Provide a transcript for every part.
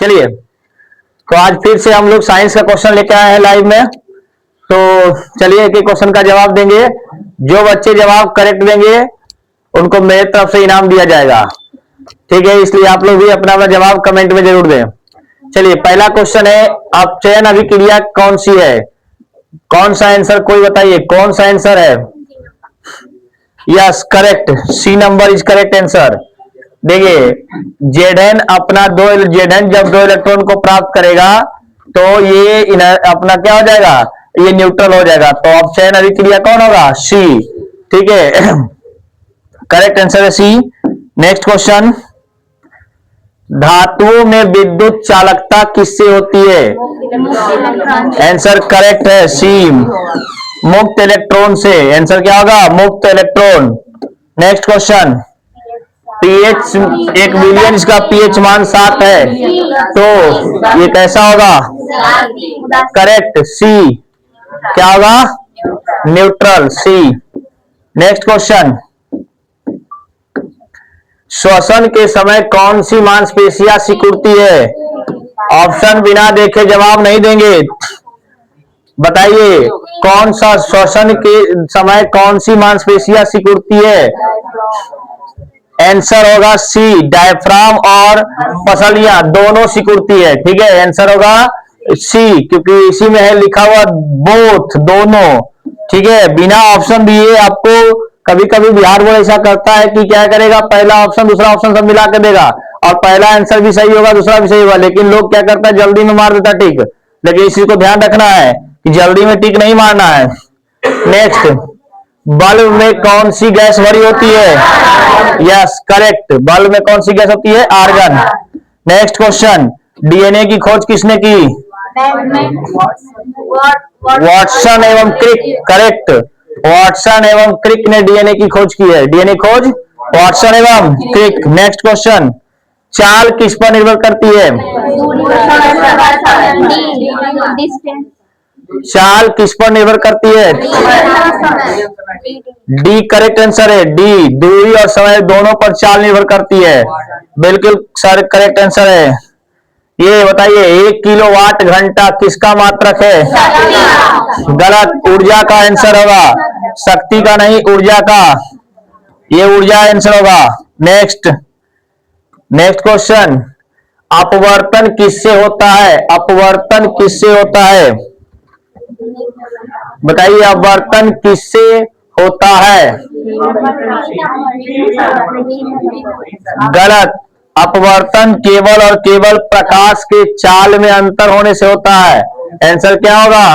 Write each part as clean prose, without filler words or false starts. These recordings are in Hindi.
चलिए, तो आज फिर से हम लोग साइंस का क्वेश्चन लेके आए हैं लाइव में। तो चलिए एक एक क्वेश्चन का जवाब देंगे। जो बच्चे जवाब करेक्ट देंगे उनको मेरे तरफ से इनाम दिया जाएगा, ठीक है। इसलिए आप लोग भी अपना अपना जवाब कमेंट में जरूर दें। चलिए, पहला क्वेश्चन है, अपचयन अभिक्रिया कौन सी है? कौन सा आंसर, कोई बताइए कौन सा आंसर है? Yes, correct, C number is correct answer. देखिए, जेडन अपना जेडन जब दो इलेक्ट्रॉन को प्राप्त करेगा तो ये अपना क्या हो जाएगा, ये न्यूट्रल हो जाएगा। तो अपचयन अभिक्रिया कौन होगा? सी, ठीक है। करेक्ट आंसर है सी। नेक्स्ट क्वेश्चन, धातुओं में विद्युत चालकता किससे होती है? आंसर करेक्ट है सी, मुक्त इलेक्ट्रॉन से। आंसर क्या होगा? मुक्त electron. Next question, pH 1 million, इसका पीएच मान 7 है, तो ये कैसा होगा? करेक्ट सी, क्या होगा? न्यूट्रल, सी। नेक्स्ट क्वेश्चन, श्वसन के समय कौन सी मांसपेशियां सिकुड़ती है? ऑप्शन बिना देखे जवाब नहीं देंगे। बताइए कौन सा श्वसन के समय कौन सी मांसपेशियां सिकुड़ती है? आंसर होगा सी, डायफ्राम और पसलियां दोनों सिकुड़ती है, ठीक है। आंसर होगा सी, क्योंकि इसी में है लिखा हुआ बोथ, दोनों, ठीक है। बिना ऑप्शन दिए आपको कभी कभी बिहार बोर्ड ऐसा करता है कि क्या करेगा, पहला ऑप्शन दूसरा ऑप्शन सब मिला के देगा और पहला आंसर भी सही होगा दूसरा भी सही होगा, लेकिन लोग क्या करता है, जल्दी में मार देता टिक। लेकिन इसी को ध्यान रखना है कि जल्दी में टिक नहीं मारना है। नेक्स्ट, बल्ब में कौन सी गैस भरी होती है? यस, करेक्ट, बल्ब में कौन सी गैस होती है? आर्गन। नेक्स्ट क्वेश्चन, डीएनए की खोज किसने की? वाटसन एवं क्रिक, करेक्ट, वाटसन एवं क्रिक ने डीएनए की खोज की है। डीएनए खोज वाटसन एवं क्रिक। नेक्स्ट क्वेश्चन, चाल किस पर निर्भर करती है? चाल किस पर निर्भर करती है? डी करेक्ट आंसर है, डी, दूरी और समय दोनों पर चाल निर्भर करती है। बिल्कुल सर, करेक्ट आंसर है। ये बताइए 1 किलोवाट घंटा किसका मात्रक है? गलत, ऊर्जा का आंसर होगा, शक्ति का नहीं, ऊर्जा का, ये ऊर्जा आंसर होगा। नेक्स्ट क्वेश्चन, अपवर्तन किससे होता है? अपवर्तन किससे होता है? बताइए अपवर्तन किससे होता है? गलत, अपवर्तन केवल और केवल प्रकाश के चाल में अंतर होने से होता है। आंसर क्या होगा?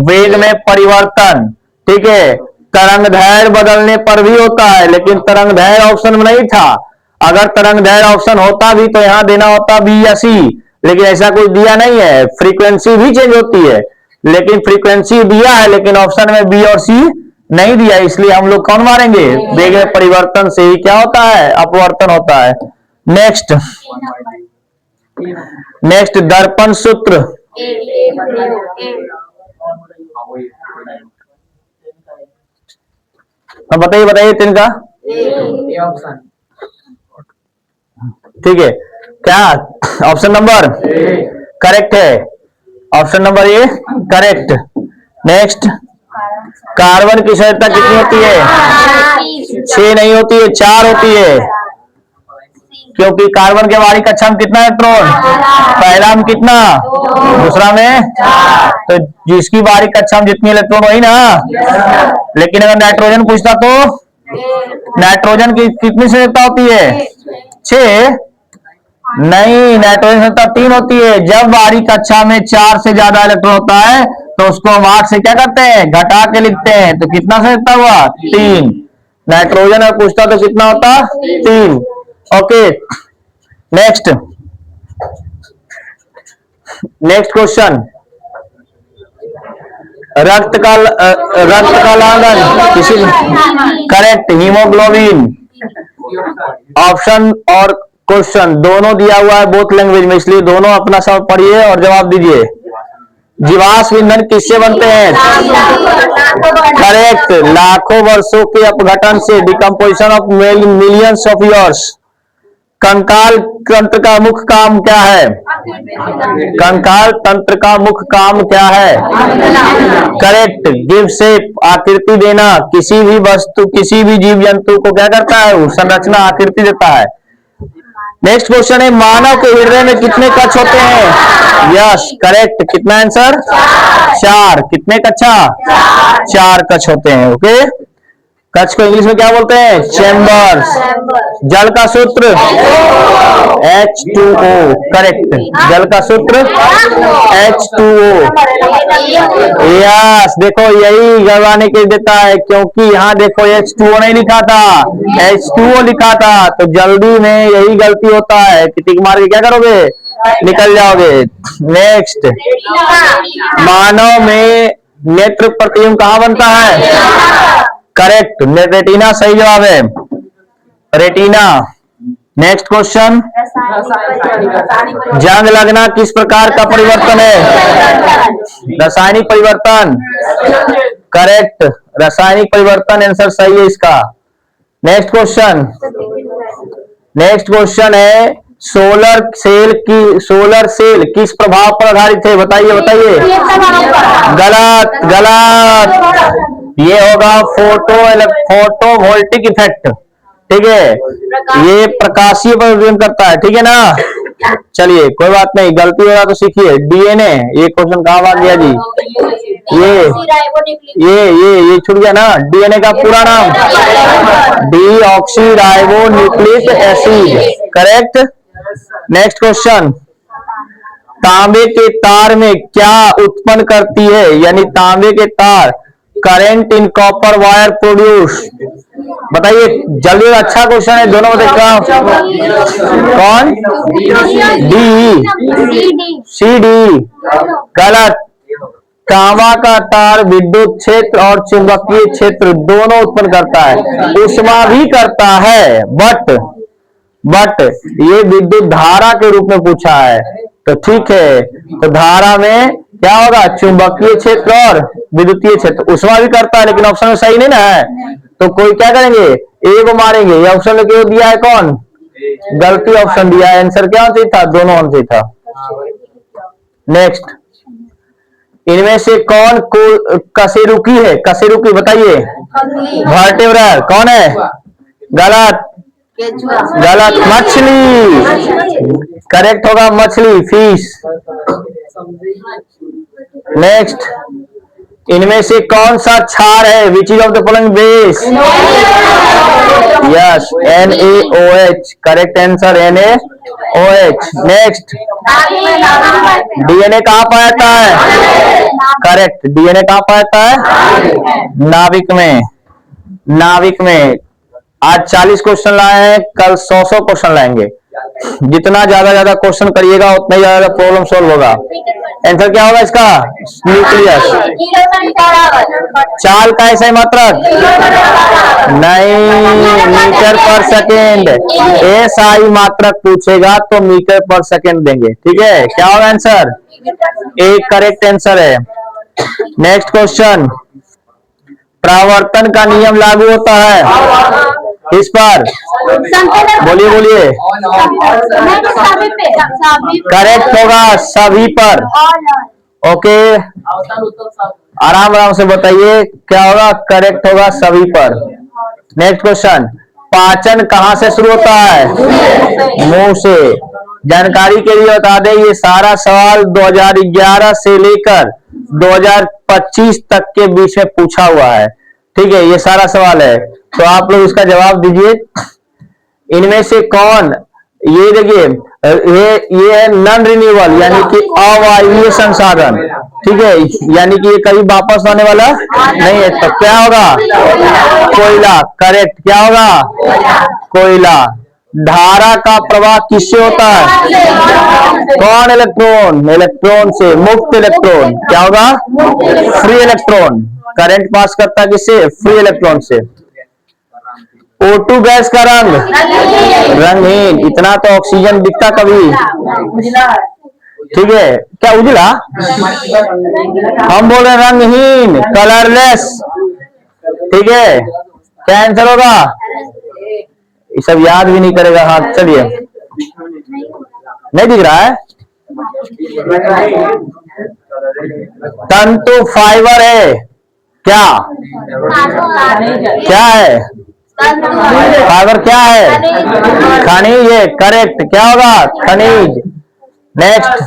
वेग में परिवर्तन, ठीक है। तरंगदैर्घ्य बदलने पर भी होता है, लेकिन तरंगदैर्घ्य ऑप्शन में नहीं था। अगर तरंगदैर्घ्य ऑप्शन होता भी तो यहां देना होता बी या सी, लेकिन ऐसा कुछ दिया नहीं है। फ्रीक्वेंसी भी चेंज होती है, लेकिन फ्रीक्वेंसी दिया है, लेकिन ऑप्शन में बी और सी नहीं दिया, इसलिए हम लोग कौन मारेंगे? वेग में परिवर्तन से ही क्या होता है? अपवर्तन होता है। नेक्स्ट, दर्पण सूत्र। बताइए तिनका, ठीक है। क्या ऑप्शन नंबर करेक्ट है? Option number A correct. Next, carbon की सांद्रता कितनी होती है? 6 नहीं होती है, 4 होती है, क्योंकि कार्बन के बाहरी कक्षा में कितना इलेक्ट्रॉन? पहला में कितना, दूसरा में, तो जिसकी बाहरी कक्षा में जितनी इलेक्ट्रॉन वही ना। लेकिन अगर नाइट्रोजन पूछता तो नाइट्रोजन की कितनी सांद्रता होती है? 6 नहीं, नाइट्रोजन सांद्रता 3 होती है। जब बाहरी कक्षा में 4 से ज्यादा इलेक्ट्रॉन होता है तो उसको हम 8 से क्या करते हैं? घटा के लिखते हैं। तो कितना सांद्रता हुआ? 3। नाइट्रोजन अगर पूछता तो कितना होता? 3। ओके। नेक्स्ट क्वेश्चन, रक्त का लांघन किसी, करेक्ट, हीमोग्लोबिन। ऑप्शन और क्वेश्चन दोनों दिया हुआ है बोथ लैंग्वेज में, इसलिए दोनों अपना सब पढ़िए और जवाब दीजिए। जीवाश्म ईंधन किससे बनते हैं? करेक्ट, लाखों वर्षों के अपघटन से, decomposition of millions of years. कंकाल तंत्र का मुख्य काम क्या है? कंकाल तंत्र का मुख्य काम क्या है? करेक्ट। गिव शेप, आकृति देना। किसी भी वस्तु, किसी भी जीव जंतु को क्या करता है? वो संरचना, आकृति देता है। नेक्स्ट क्वेश्चन है, मानव के हृदय में कितने कक्ष होते हैं? Yes, correct. कितना आंसर? 4। कितने कक्षा? 4 कक्ष होते हैं। ओके, कक्ष को इंग्लिश में क्या बोलते हैं? चैम्बर्स। जल का सूत्र H2O, करेक्ट। जल का सूत्र H2O। यस, देखो यही गड़वाने के देता है, क्योंकि यहाँ देखो H2O नहीं लिखा था, H2O लिखा था, तो जल्दी में यही गलती होता है कि टिक मार के क्या करोगे? निकल जाओगे। नेक्स्ट, मानव में नेत्र प्रतिबिंब कहाँ बनता है? करेक्ट, रेटिना सही जवाब है, रेटिना। नेक्स्ट क्वेश्चन, जंग लगना किस प्रकार का परिवर्तन है? रासायनिक परिवर्तन। करेक्ट, रासायनिक परिवर्तन आंसर सही है इसका। नेक्स्ट क्वेश्चन, नेक्स्ट क्वेश्चन है, सोलर सेल किस प्रभाव पर आधारित है? बताइए बताइए। गलत, गलत। ये होगा फोटोवोल्टिक इफेक्ट। ठीक है, ये प्रकाशीय परिवर्तन करता है। ठीक है ना? चलिए कोई बात नहीं, गलती होगा तो सीखिए। डीएनए, ये क्वेश्चन कहाँ भाग गया जी? ये छूट गया ना। डीएनए का पूरा नाम deoxy ribo nucleic acid. Correct. Next question, तांबे के तार में क्या उत्पन्न करती है? यानी तांबे के तार current in copper wire produce. बताइए जल्दी, अच्छा क्वेश्चन है, दोनों में देखा। कौन? C D. गलत। तांबा का तार विद्युत क्षेत्र और चुंबकीय क्षेत्र दोनों उत्पन्न करता है, ऊष्मा भी करता है, बट ये विद्युत धारा के रूप में पूछा है, तो ठीक है। तो धारा में क्या होगा? चुंबकीय क्षेत्र और विद्युतीय क्षेत्र। ऊष्मा भी करता है, लेकिन ऑप्शन में सही नहीं ना है, तो कोई क्या करेंगे? ए को मारेंगे। ये ऑप्शन में क्यों दिया है? कौन? गलती ऑप्शन दिया है। आंसर क्या होना चाहिए था? दोनों होना चाहिए था। नेक्स्ट, इनमें से कौन कशेरुकी है? कशेरुकी बताइए। वर्टेब्रल। कौन है? गलत, गलत। मछली। करेक्ट होगा मछली, फिश। नेक्स्ट, इनमें से कौन सा क्षार है? Which is of the following base? Yes, NaOH। Correct answer NaOH। Next, DNA कहाँ पाया जाता है? करेक्ट, डीएनए कहाँ पाया जाता है? नाभिक में। नाभिक में। आज 40 क्वेश्चन लाए हैं, कल 100 क्वेश्चन लाएंगे। जितना ज्यादा क्वेश्चन करिएगा उतना ही ज्यादा प्रॉब्लम सॉल्व होगा। आंसर क्या होगा इसका? न्यूक्लियस। चाल का ऐसा मात्रक नहीं, मीटर पर सेकेंड। SI मात्रक पूछेगा तो मीटर पर सेकेंड देंगे। ठीक है, क्या होगा आंसर? एक करेक्ट आंसर है। नेक्स्ट क्वेश्चन, परावर्तन का नियम लागू होता है इस पर? बोलिए बोलिए। करेक्ट होगा सभी पर। ओके, आराम आराम से बताइए क्या होगा। करेक्ट होगा सभी पर। नेक्स्ट क्वेश्चन, पाचन कहाँ से शुरू होता है? मुंह से। जानकारी के लिए बता दें, ये सारा सवाल 2011 से लेकर 2025 तक के बीच में पूछा हुआ है। ठीक है, ये सारा सवाल है, तो आप लोग इसका जवाब दीजिए। इनमें से कौन, ये देखिए, ये है नॉन रिन्यूएबल, यानी कि अवायवीय संसाधन। ठीक है, यानी कि ये कभी वापस आने वाला नहीं है, तो क्या होगा? कोयला। करेक्ट, क्या होगा? कोयला। धारा का प्रवाह किससे होता है? कौन? इलेक्ट्रॉन। इलेक्ट्रॉन से, मुक्त इलेक्ट्रॉन। क्या होगा? Free electron. करंट पास करता है किससे? फ्री इलेक्ट्रॉन से। O2 गैस का रंग रंगहीन। इतना तो ऑक्सीजन दिखता कभी। ठीक है, क्या उजला? हम बोल रहे रंगहीन, कलरलेस। ठीक है, क्या आंसर होगा? ये सब याद भी नहीं करेगा। हाँ चलिए। नहीं दिख रहा है? तंतु फाइबर है क्या? क्या है? फाइबर क्या है? खनिज है। करेक्ट। क्या होगा? खनिज। नेक्स्ट,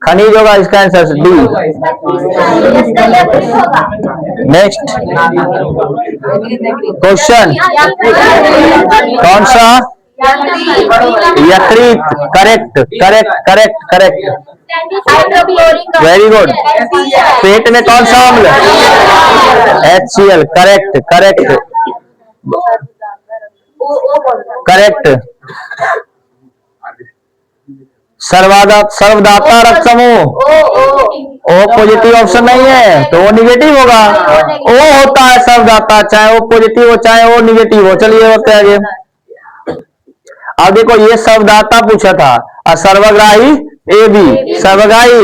खनिज होगा इसका आंसर डी। नेक्स्ट क्वेश्चन, कौन सा? यकृत। Correct correct correct correct, very good. पेट में कौन सा अम्ल? HCl। Correct correct correct. सर्वदाता रक्त समूह ओ पॉजिटिव ऑप्शन नहीं है तो वो निगेटिव होगा। ओ होता है सर्वदाता, चाहे वो पॉजिटिव हो चाहे वो निगेटिव हो। चलिए होते हैं आगे। अब देखो ये सर्वदाता पूछा था और सर्वग्राही AB, सर्वग्राही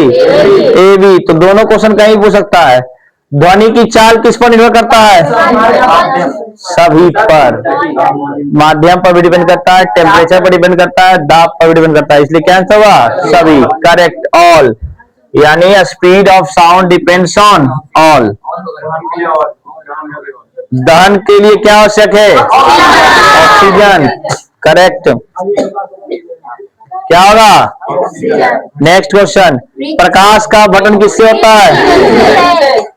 AB, तो दोनों क्वेश्चन कहीं पूछ सकता है। ध्वनि की चाल किस पर निर्भर करता है? सभी पर। माध्यम पर भी डिपेंड करता है, टेम्परेचर पर डिपेंड करता है, दाब पर भी डिपेंड करता है, इसलिए क्या आंसर हुआ? सभी। करेक्ट। ऑल, यानी speed of sound depends on all. दहन के लिए क्या आवश्यक है? ऑक्सीजन। करेक्ट। क्या होगा? नेक्स्ट क्वेश्चन, प्रकाश का बटन किससे होता है?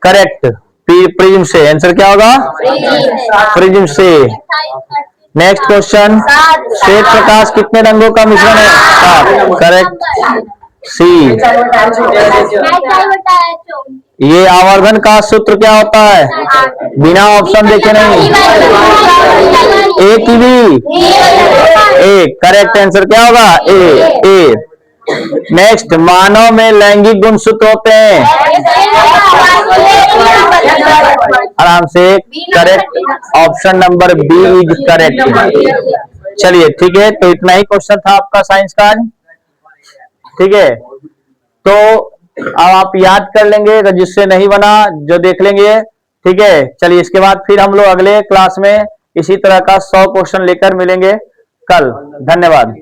करेक्ट, प्रिज्म से। आंसर क्या होगा? प्रिज्म से। नेक्स्ट क्वेश्चन, श्वेत प्रकाश कितने रंगों का मिश्रण है? 7। करेक्ट, सी। ये आवर्धन का सूत्र क्या होता है? बिना ऑप्शन देखे नहीं, ए की बी, ए। करेक्ट आंसर क्या होगा? ए। नेक्स्ट, मानव में लैंगिक गुणसूत्र होते हैं? आराम से। Correct, option number B is correct. चलिए ठीक है, तो इतना ही क्वेश्चन था आपका साइंस का आज। ठीक है, तो अब आप याद कर लेंगे, जिससे नहीं बना जो देख लेंगे। ठीक है, चलिए इसके बाद फिर हम लोग अगले क्लास में इसी तरह का 100 क्वेश्चन लेकर मिलेंगे कल। धन्यवाद।